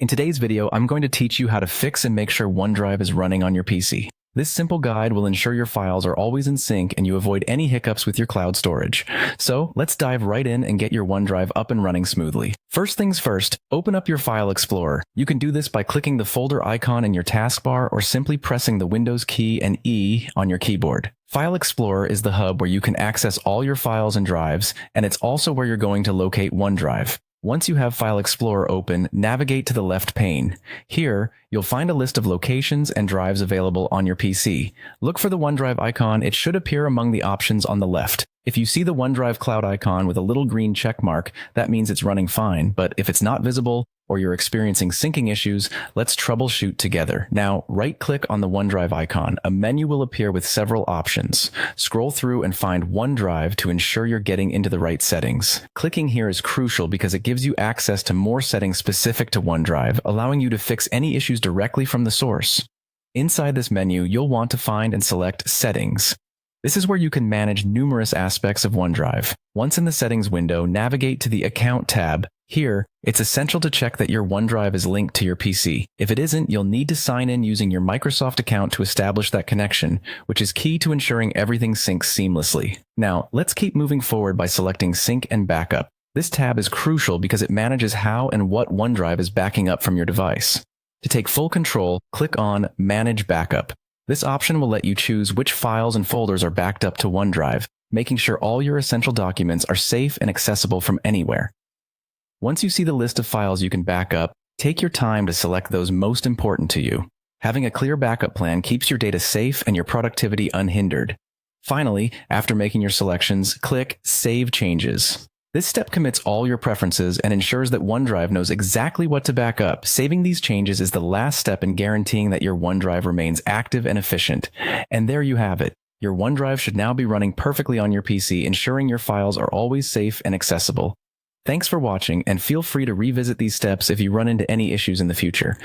In today's video, I'm going to teach you how to fix and make sure OneDrive is running on your PC. This simple guide will ensure your files are always in sync and you avoid any hiccups with your cloud storage. So let's dive right in and get your OneDrive up and running smoothly. First things first, open up your File Explorer. You can do this by clicking the folder icon in your taskbar or simply pressing the Windows key and E on your keyboard. File Explorer is the hub where you can access all your files and drives, and it's also where you're going to locate OneDrive. Once you have File Explorer open, navigate to the left pane. Here, you'll find a list of locations and drives available on your PC. Look for the OneDrive icon. It should appear among the options on the left. If you see the OneDrive cloud icon with a little green check mark, that means it's running fine, but if it's not visible or you're experiencing syncing issues, let's troubleshoot together. Now, right-click on the OneDrive icon. A menu will appear with several options. Scroll through and find OneDrive to ensure you're getting into the right settings. Clicking here is crucial because it gives you access to more settings specific to OneDrive, allowing you to fix any issues directly from the source. Inside this menu, you'll want to find and select Settings. This is where you can manage numerous aspects of OneDrive. Once in the Settings window, navigate to the Account tab. Here, it's essential to check that your OneDrive is linked to your PC. If it isn't, you'll need to sign in using your Microsoft account to establish that connection, which is key to ensuring everything syncs seamlessly. Now, let's keep moving forward by selecting Sync and Backup. This tab is crucial because it manages how and what OneDrive is backing up from your device. To take full control, click on Manage Backup. This option will let you choose which files and folders are backed up to OneDrive, making sure all your essential documents are safe and accessible from anywhere. Once you see the list of files you can back up, take your time to select those most important to you. Having a clear backup plan keeps your data safe and your productivity unhindered. Finally, after making your selections, click Save Changes. This step commits all your preferences and ensures that OneDrive knows exactly what to back up. Saving these changes is the last step in guaranteeing that your OneDrive remains active and efficient. And there you have it. Your OneDrive should now be running perfectly on your PC, ensuring your files are always safe and accessible. Thanks for watching, and feel free to revisit these steps if you run into any issues in the future.